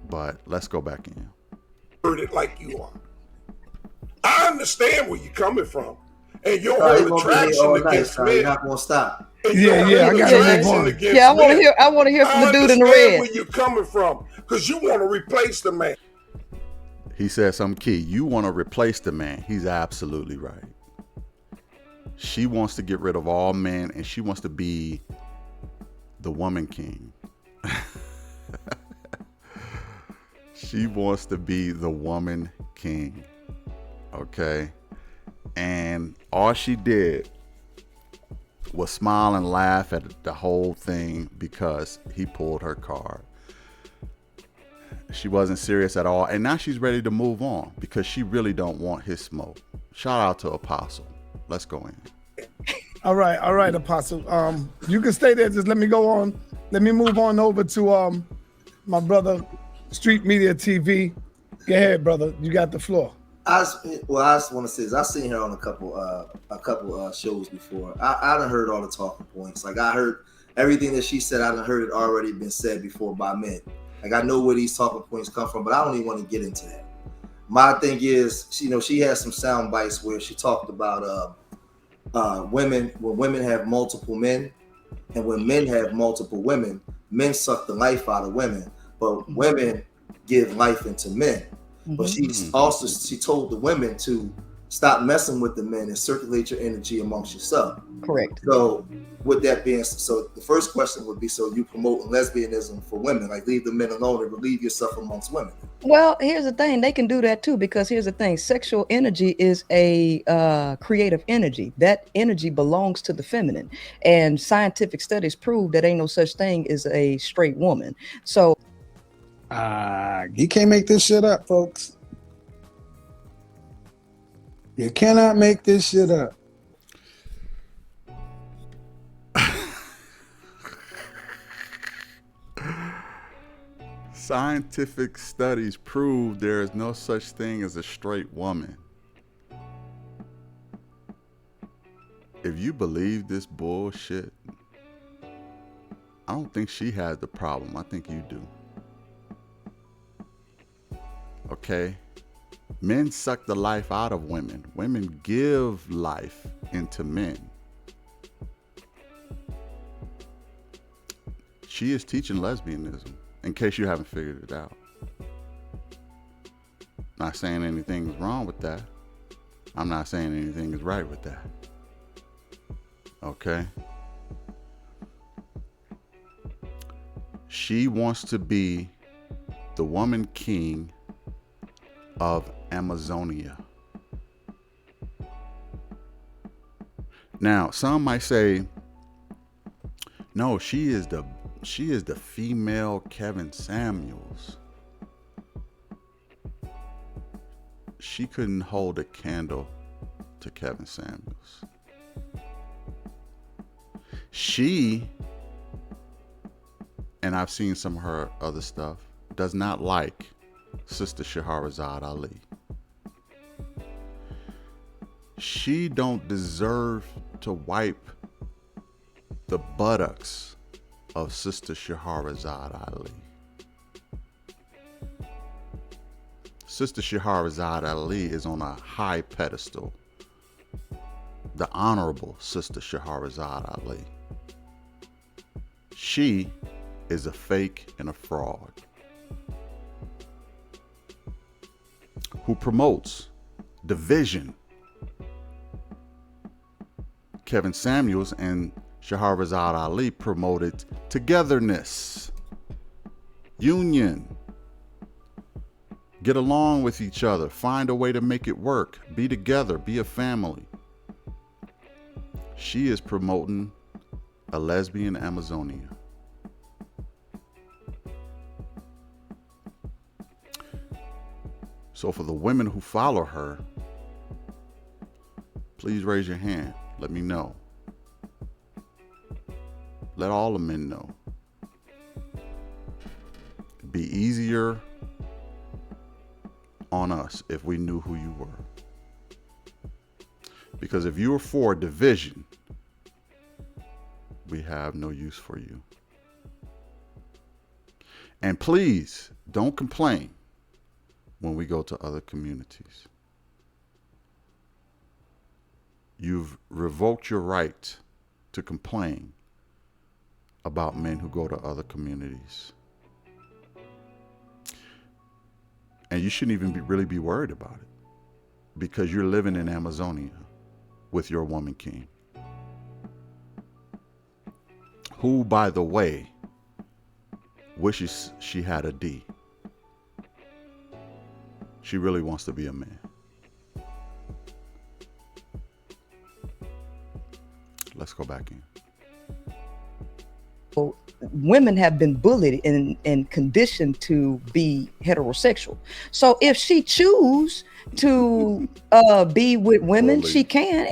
But let's go back in. Heard it like you are. I understand where you're coming from. And your Sorry, whole you're gonna be here attraction all night, against sorry. You're men. not gonna stop. And Yeah, your yeah, whole I gotta move attraction on. against Yeah, I want to men. hear. I want to hear from the dude in the understand red. where you're coming from, because you want to replace the man. He said something key. You want to replace the man. He's absolutely right. She wants to get rid of all men, and she wants to be the woman king. She wants to be the woman king. Okay? And all she did was smile and laugh at the whole thing because he pulled her card. She wasn't serious at all. And now she's ready to move on because she really don't want his smoke. Shout out to Apostle. Let's go in. All right, Apostle. You can stay there. Just let me go on. Let me move on over to my brother, Street Media TV. Go ahead, brother. You got the floor. I just want to say is I've seen her on a couple shows before. I done heard all the talking points. Like I heard everything that she said. I done heard it already been said before by men. Like I know where these talking points come from, but I don't even want to get into that. My thing is, she has some sound bites where she talked about women, when women have multiple men, and when men have multiple women, men suck the life out of women, but women give life into men. But she told the women to stop messing with the men and circulate your energy amongst yourself. Correct. So with that being, so the first question would be, so you promoting lesbianism for women, like leave the men alone and relieve yourself amongst women. Well, here's the thing. They can do that too, because here's the thing. Sexual energy is a creative energy. That energy belongs to the feminine. And scientific studies prove that ain't no such thing as a straight woman. So You can't make this shit up, folks. You cannot make this shit up. Scientific studies prove there is no such thing as a straight woman. If you believe this bullshit, I don't think she has the problem. I think you do. Okay? Men suck the life out of women. Women give life into men. She is teaching lesbianism, in case you haven't figured it out. Not saying anything is wrong with that. I'm not saying anything is right with that. Okay? She wants to be the woman king of Amazonia. Now, some might say, no, she is the female Kevin Samuels. She couldn't hold a candle to Kevin Samuels. She, and I've seen some of her other stuff, does not like Sister Shahrazad Ali. She don't deserve to wipe the buttocks of Sister Shahrazad Ali. Sister Shahrazad Ali is on a high pedestal. The Honorable Sister Shahrazad Ali. She is a fake and a fraud who promotes division. Kevin Samuels and Shahrazad Ali promoted togetherness, union, get along with each other, find a way to make it work, be together, be a family. She is promoting a lesbian Amazonia. So for the women who follow her, please raise your hand. Let me know. Let all the men know. It'd be easier on us if we knew who you were. Because if you were for division, we have no use for you. And please don't complain when we go to other communities. You've revoked your right to complain about men who go to other communities. And you shouldn't even really be worried about it because you're living in Amazonia with your woman king. Who, by the way, wishes she had a D. She really wants to be a man. Let's go back in. Women have been bullied and conditioned to be heterosexual. So if she choose to be with women, Bullied. she can.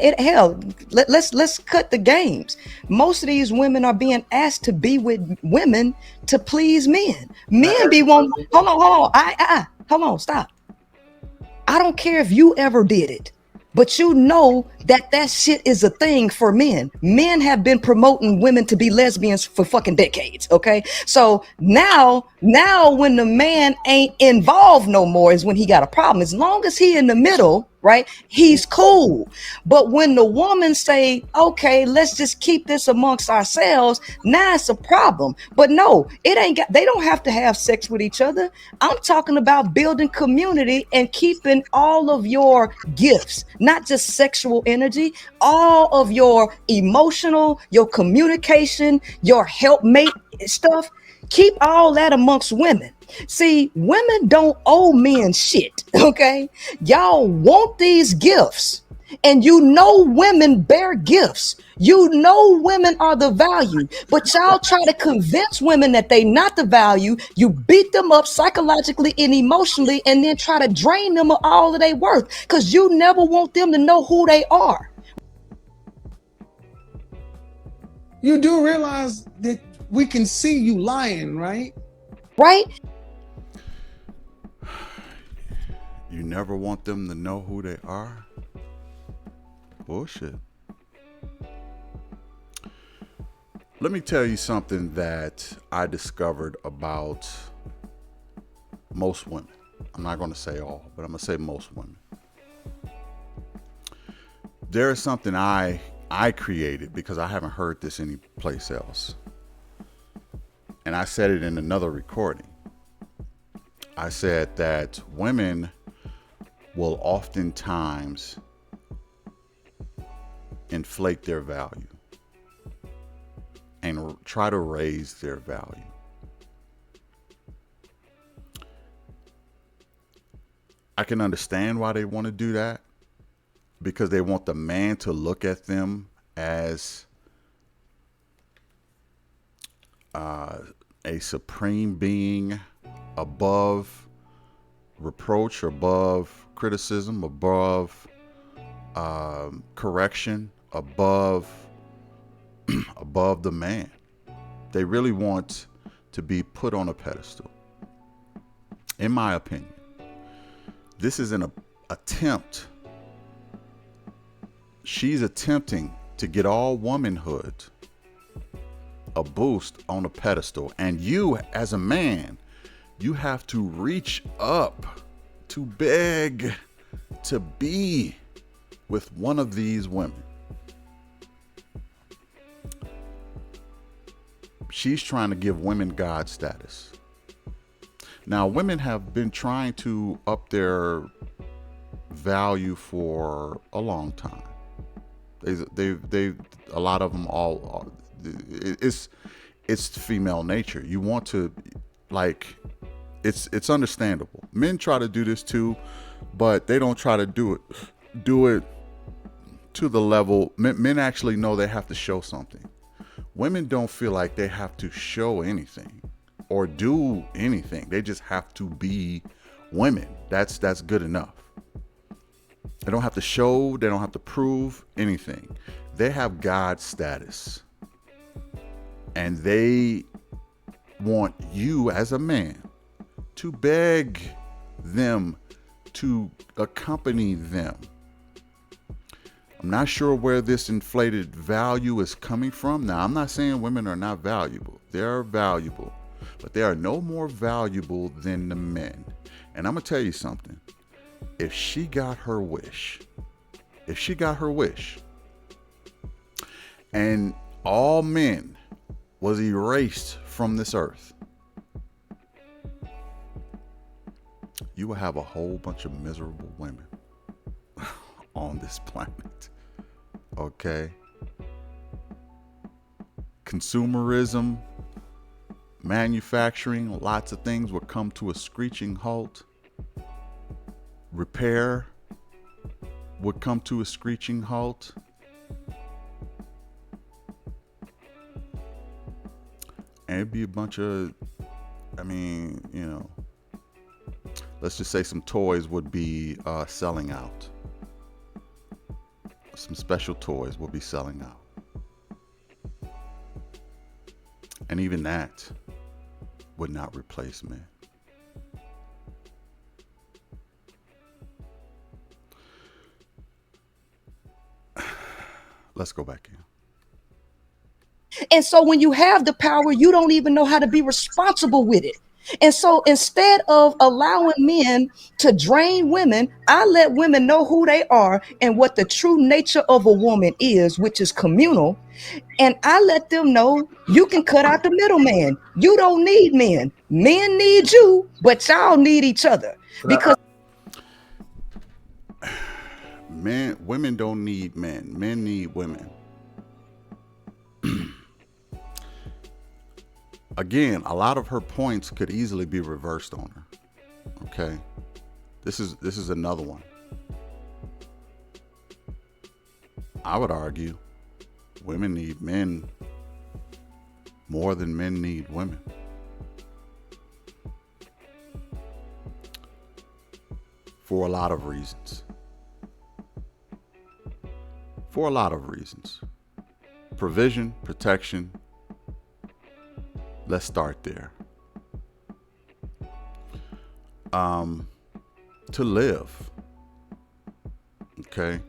Let's cut the games. Most of these women are being asked to be with women to please men. Men be one. Hold on. Hold on. Stop. I don't care if you ever did it. But you know that shit is a thing for men. Men have been promoting women to be lesbians for fucking decades, okay? So now when the man ain't involved no more is when he got a problem. As long as he in the middle, right, he's cool. But when the woman say, okay, let's just keep this amongst ourselves, now it's a problem. But no, they don't have to have sex with each other. I'm talking about building community and keeping all of your gifts, not just sexual energy, all of your emotional, your communication, your helpmate stuff. Keep all that amongst women. See, women don't owe men shit, okay? Y'all want these gifts. And you know women bear gifts. You know women are the value, but y'all try to convince women that they not the value. You beat them up psychologically and emotionally and then try to drain them of all of their worth because you never want them to know who they are. You do realize that we can see you lying, right? Right? You never want them to know who they are? Bullshit. Let me tell you something that I discovered about most women. I'm not going to say all, but I'm going to say most women. There is something I created because I haven't heard this anyplace else. And I said it in another recording. I said that women will oftentimes inflate their value and try to raise their value. I can understand why they want to do that because they want the man to look at them as a supreme being above reproach, above criticism, above correction, above the man. They really want to be put on a pedestal. In my opinion, this is an attempt. She's attempting to get all womanhood a boost on a pedestal. And you, as a man, you have to reach up to beg to be with one of these women. She's trying to give women God status. Now, women have been trying to up their value for a long time. They a lot of them all. It's female nature. You want to, like, it's understandable. Men try to do this too, but they don't try to do it to the level. Men actually know they have to show something. Women don't feel like they have to show anything or do anything. They just have to be women. That's good enough. They don't have to show, they don't have to prove anything. They have God status. And they want you as a man to beg them to accompany them. I'm not sure where this inflated value is coming from. Now, I'm not saying women are not valuable. They're valuable. but they are no more valuable than the men. And I'm going to tell you something. If she got her wish, and all men was erased from this earth, you will have a whole bunch of miserable women on this planet. Okay? Consumerism, manufacturing, lots of things would come to a screeching halt. Repair would come to a screeching halt. And it'd be a bunch of, let's just say some toys would be selling out. Some special toys will be selling out. And even that would not replace men. Let's go back in. And so when you have the power, you don't even know how to be responsible with it. And so instead of allowing men to drain women, I let women know who they are and what the true nature of a woman is, which is communal. And I let them know you can cut out the middleman. You don't need men. Men need you, but y'all need each other. Because women don't need men. Men need women. Again, a lot of her points could easily be reversed on her. Okay? This is another one. I would argue women need men more than men need women. For a lot of reasons. Provision, protection. Let's start there. To live. Okay.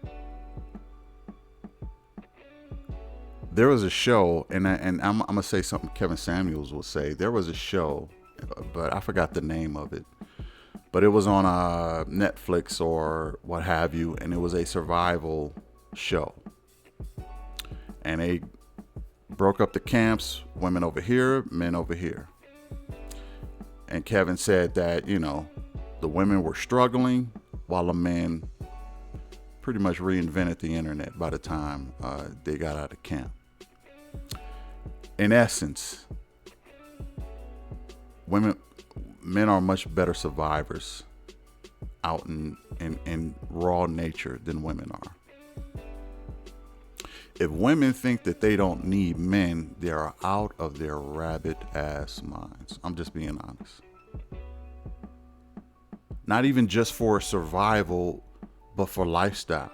There was a show, and I'm gonna say something Kevin Samuels will say. There was a show, but I forgot the name of it. But it was on Netflix or what have you, and it was a survival show. And they broke up the camps, women over here, men over here. And Kevin said that, the women were struggling while the men pretty much reinvented the internet by the time they got out of camp. In essence, men are much better survivors out in raw nature than women are. If women think that they don't need men, they are out of their rabbit ass minds. I'm just being honest. Not even just for survival, but for lifestyle.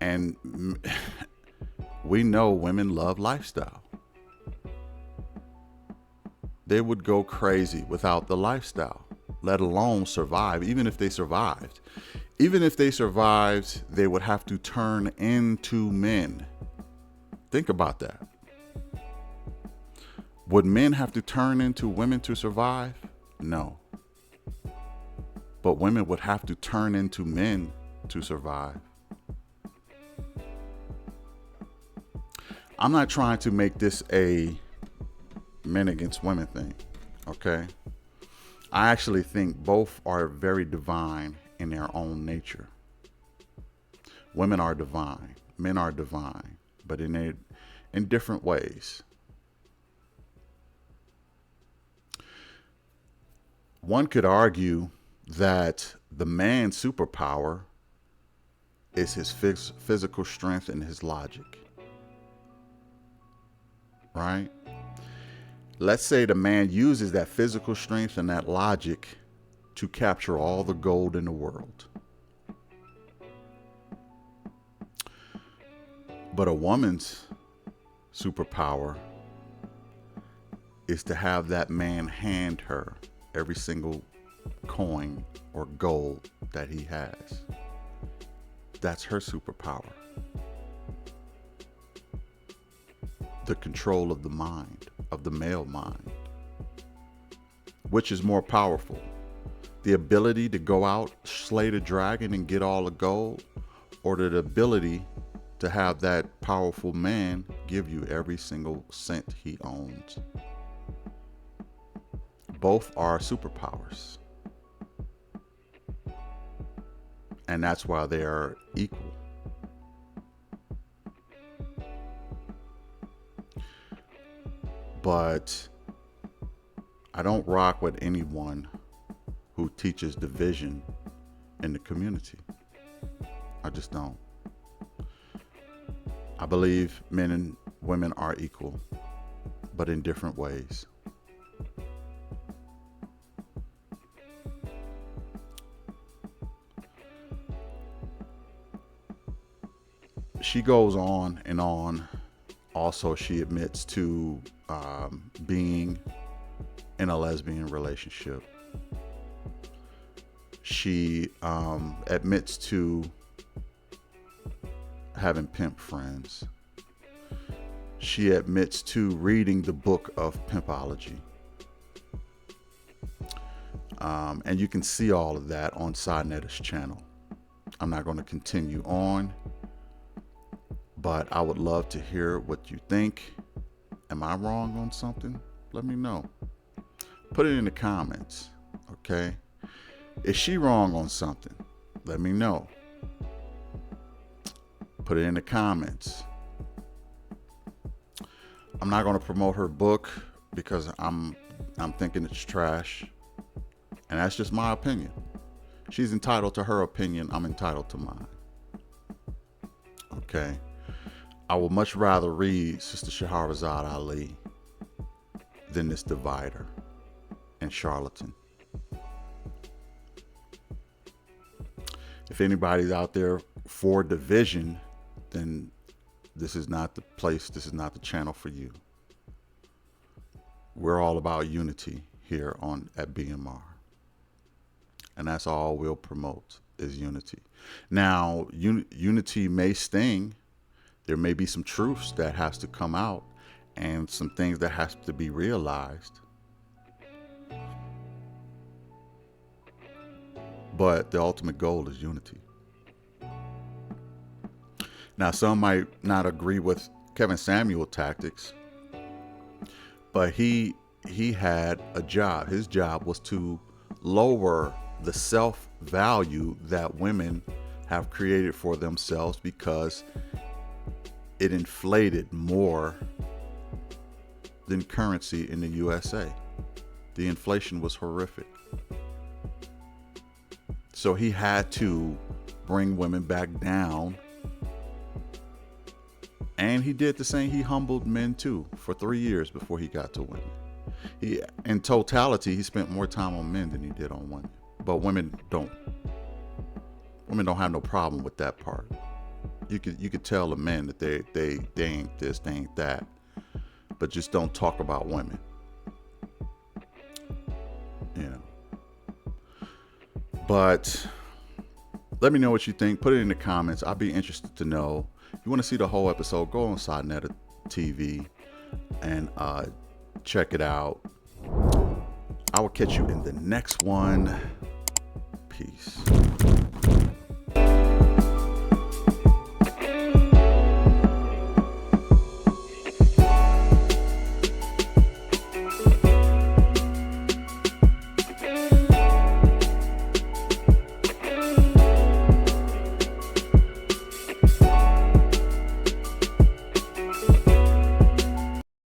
And we know women love lifestyle. They would go crazy without the lifestyle, let alone survive. Even if they survived, they would have to turn into men. Think about that. Would men have to turn into women to survive? No. But women would have to turn into men to survive. I'm not trying to make this a men against women thing, okay? I actually think both are very divine in their own nature. Women are divine, men are divine, but in different ways. One could argue that the man's superpower is his physical strength and his logic. Right? Let's say the man uses that physical strength and that logic to capture all the gold in the world. But a woman's superpower is to have that man hand her every single coin or gold that he has. That's her superpower. The control of the mind, of the male mind. Which is more powerful? The ability to go out, slay the dragon, and get all the gold, or the ability to have that powerful man give you every single cent he owns? Both are superpowers. And that's why they are equal. But I don't rock with anyone who teaches division in the community. I just don't. I believe men and women are equal, but in different ways. She goes on and on. Also, she admits to being in a lesbian relationship. She admits to having pimp friends. She admits to reading the book of Pimpology. And you can see all of that on Sidenetta's channel. I'm not going to continue on, but I would love to hear what you think. Am I wrong on something? Let me know. Put it in the comments, okay? Is she wrong on something? Let me know. Put it in the comments. I'm not going to promote her book because I'm thinking it's trash. And that's just my opinion. She's entitled to her opinion. I'm entitled to mine. Okay. I would much rather read Sister Shahrazad Ali than this divider and charlatan. If anybody's out there for division, then this is not the place, this is not the channel for you. We're all about unity here at BMR. And that's all we'll promote is unity. Now, unity may sting. There may be some truths that has to come out and some things that has to be realized. But the ultimate goal is unity. Now, some might not agree with Kevin Samuel tactics, but he had a job. His job was to lower the self-value that women have created for themselves because it inflated more than currency in the USA. The inflation was horrific. So he had to bring women back down. And he did the same. He humbled men too for 3 years before he got to women. In totality, he spent more time on men than he did on women. But women don't have no problem with that part. You could tell the men that they ain't this, they ain't that, but just don't talk about women. You know. But let me know what you think. Put it in the comments. I'd be interested to know. If you want to see the whole episode, go on Sidenetta TV and check it out. I will catch you in the next one. Peace.